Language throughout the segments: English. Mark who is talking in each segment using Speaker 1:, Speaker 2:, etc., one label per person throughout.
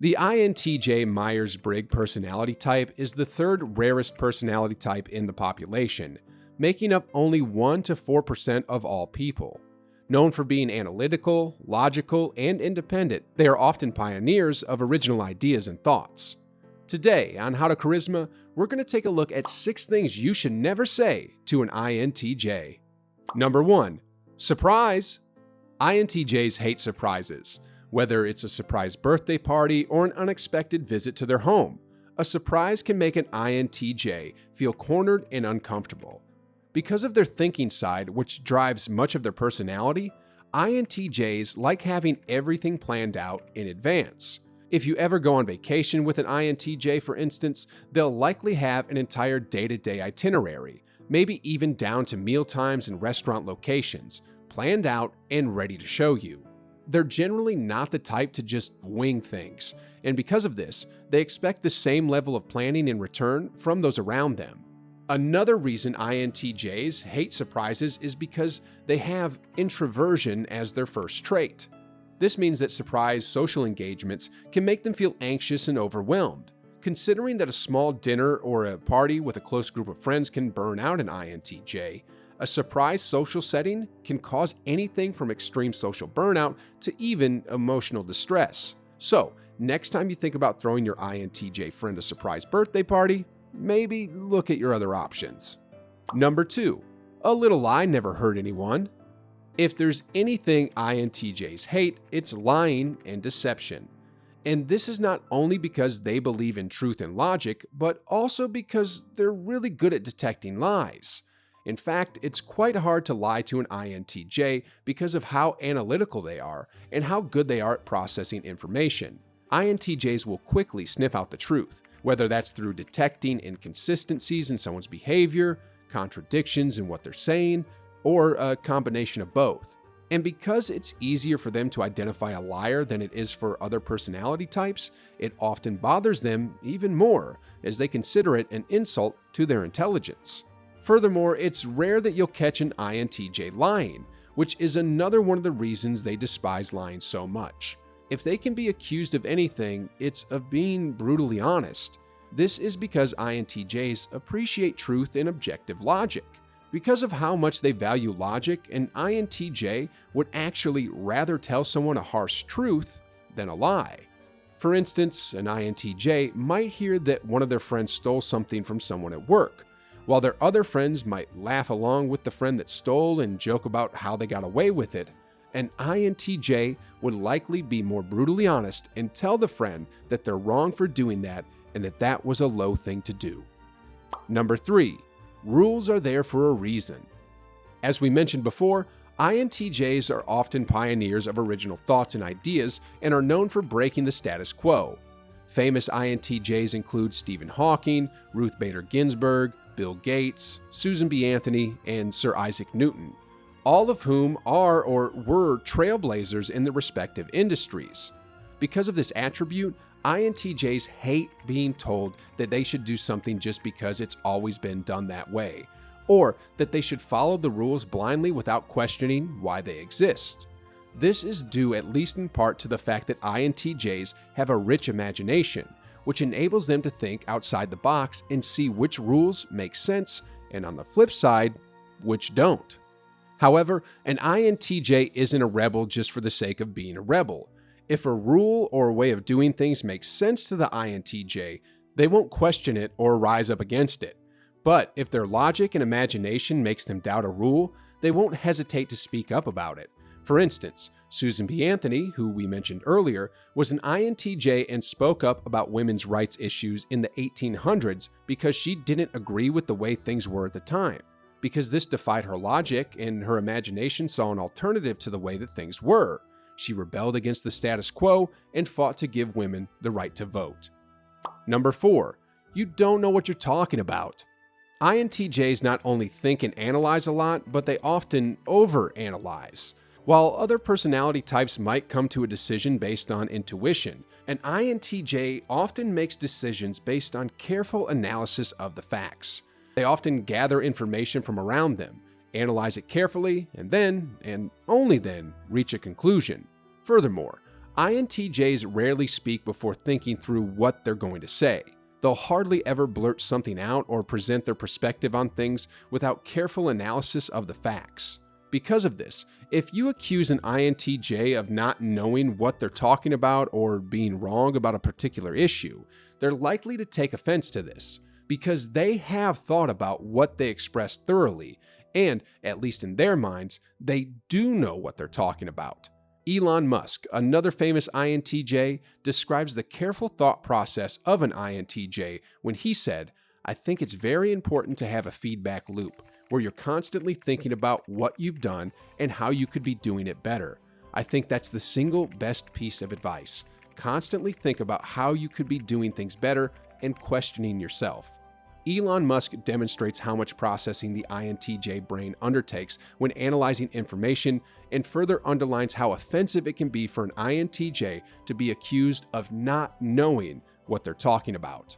Speaker 1: The INTJ Myers-Briggs personality type is the third rarest personality type in the population, making up only 1 to 4% of all people. Known for being analytical, logical, and independent, they are often pioneers of original ideas and thoughts. Today, on How to Charisma, we're going to take a look at 6 things you should never say to an INTJ. Number 1. Surprise! INTJs hate surprises. Whether it's a surprise birthday party or an unexpected visit to their home, a surprise can make an INTJ feel cornered and uncomfortable. Because of their thinking side, which drives much of their personality, INTJs like having everything planned out in advance. If you ever go on vacation with an INTJ, for instance, they'll likely have an entire day-to-day itinerary, maybe even down to meal times and restaurant locations, planned out and ready to show you. They're generally not the type to just wing things, and because of this, they expect the same level of planning in return from those around them. Another reason INTJs hate surprises is because they have introversion as their first trait. This means that surprise social engagements can make them feel anxious and overwhelmed. Considering that a small dinner or a party with a close group of friends can burn out an INTJ, a surprise social setting can cause anything from extreme social burnout to even emotional distress. So, next time you think about throwing your INTJ friend a surprise birthday party, maybe look at your other options. Number 2. A little lie never hurt anyone. If there's anything INTJs hate, it's lying and deception. And this is not only because they believe in truth and logic, but also because they're really good at detecting lies. In fact, it's quite hard to lie to an INTJ because of how analytical they are and how good they are at processing information. INTJs will quickly sniff out the truth, whether that's through detecting inconsistencies in someone's behavior, contradictions in what they're saying, or a combination of both. And because it's easier for them to identify a liar than it is for other personality types, it often bothers them even more, as they consider it an insult to their intelligence. Furthermore, it's rare that you'll catch an INTJ lying, which is another one of the reasons they despise lying so much. If they can be accused of anything, it's of being brutally honest. This is because INTJs appreciate truth and objective logic. Because of how much they value logic, an INTJ would actually rather tell someone a harsh truth than a lie. For instance, an INTJ might hear that one of their friends stole something from someone at work, while their other friends might laugh along with the friend that stole and joke about how they got away with it. An INTJ would likely be more brutally honest and tell the friend that they're wrong for doing that and that that was a low thing to do. Number 3. Rules are there for a reason. As we mentioned before, INTJs are often pioneers of original thoughts and ideas and are known for breaking the status quo. Famous INTJs include Stephen Hawking, Ruth Bader Ginsburg, Bill Gates, Susan B. Anthony, and Sir Isaac Newton, all of whom are or were trailblazers in their respective industries. Because of this attribute, INTJs hate being told that they should do something just because it's always been done that way, or that they should follow the rules blindly without questioning why they exist. This is due at least in part to the fact that INTJs have a rich imagination, which enables them to think outside the box and see which rules make sense, and on the flip side, which don't. However, an INTJ isn't a rebel just for the sake of being a rebel. If a rule or a way of doing things makes sense to the INTJ, they won't question it or rise up against it. But if their logic and imagination makes them doubt a rule, they won't hesitate to speak up about it. For instance, Susan B. Anthony, who we mentioned earlier, was an INTJ and spoke up about women's rights issues in the 1800s because she didn't agree with the way things were at the time. Because this defied her logic and her imagination saw an alternative to the way that things were. She rebelled against the status quo and fought to give women the right to vote. Number 4. You don't know what you're talking about. INTJs not only think and analyze a lot, but they often overanalyze. While other personality types might come to a decision based on intuition, an INTJ often makes decisions based on careful analysis of the facts. They often gather information from around them, analyze it carefully, and then, and only then, reach a conclusion. Furthermore, INTJs rarely speak before thinking through what they're going to say. They'll hardly ever blurt something out or present their perspective on things without careful analysis of the facts. Because of this, if you accuse an INTJ of not knowing what they're talking about or being wrong about a particular issue, they're likely to take offense to this, because they have thought about what they express thoroughly, and, at least in their minds, they do know what they're talking about. Elon Musk, another famous INTJ, describes the careful thought process of an INTJ when he said, "I think it's very important to have a feedback loop, where you're constantly thinking about what you've done and how you could be doing it better. I think that's the single best piece of advice. Constantly think about how you could be doing things better and questioning yourself." Elon Musk demonstrates how much processing the INTJ brain undertakes when analyzing information, and further underlines how offensive it can be for an INTJ to be accused of not knowing what they're talking about.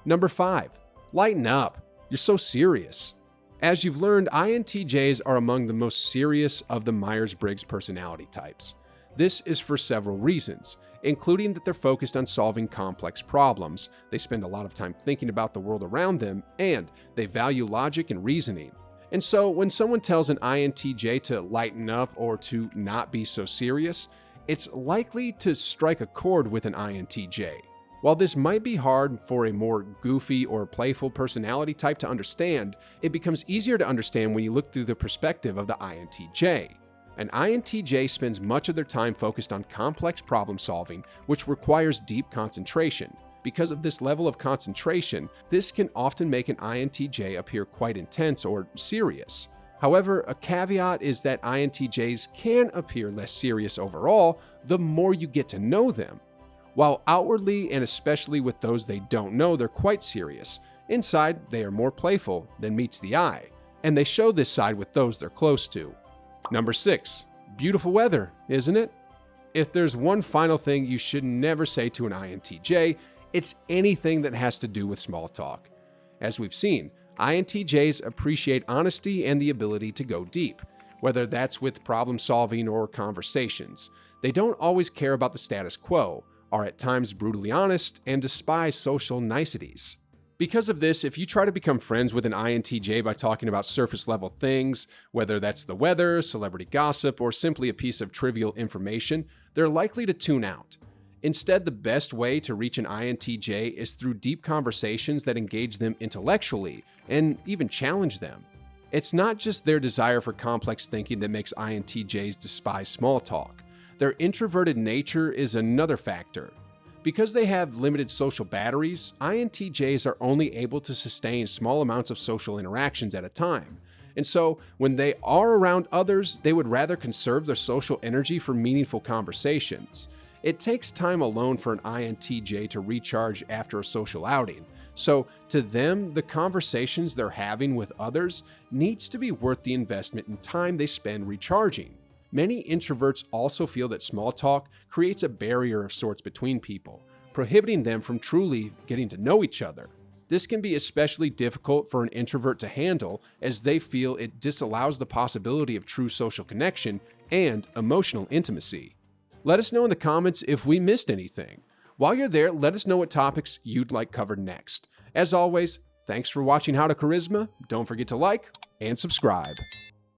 Speaker 1: Number 5. Lighten up. You're so serious. As you've learned, INTJs are among the most serious of the Myers-Briggs personality types. This is for several reasons, including that they're focused on solving complex problems, they spend a lot of time thinking about the world around them, and they value logic and reasoning. And so when someone tells an INTJ to lighten up or to not be so serious, it's likely to strike a chord with an INTJ. While this might be hard for a more goofy or playful personality type to understand, it becomes easier to understand when you look through the perspective of the INTJ. An INTJ spends much of their time focused on complex problem solving, which requires deep concentration. Because of this level of concentration, this can often make an INTJ appear quite intense or serious. However, a caveat is that INTJs can appear less serious overall the more you get to know them. While outwardly, and especially with those they don't know, they're quite serious, inside they are more playful than meets the eye, and they show this side with those they're close to. Number 6. Beautiful weather, isn't it? If there's one final thing you should never say to an INTJ, it's anything that has to do with small talk. As we've seen, INTJs appreciate honesty and the ability to go deep, whether that's with problem solving or conversations. They don't always care about the status quo, are at times brutally honest, and despise social niceties. Because of this, if you try to become friends with an INTJ by talking about surface-level things, whether that's the weather, celebrity gossip, or simply a piece of trivial information, they're likely to tune out. Instead, the best way to reach an INTJ is through deep conversations that engage them intellectually and even challenge them. It's not just their desire for complex thinking that makes INTJs despise small talk. Their introverted nature is another factor. Because they have limited social batteries, INTJs are only able to sustain small amounts of social interactions at a time. And so, when they are around others, they would rather conserve their social energy for meaningful conversations. It takes time alone for an INTJ to recharge after a social outing. So, to them, the conversations they're having with others needs to be worth the investment in time they spend recharging. Many introverts also feel that small talk creates a barrier of sorts between people, prohibiting them from truly getting to know each other. This can be especially difficult for an introvert to handle, as they feel it disallows the possibility of true social connection and emotional intimacy. Let us know in the comments if we missed anything. While you're there, let us know what topics you'd like covered next. As always, thanks for watching How to Charisma. Don't forget to like and subscribe.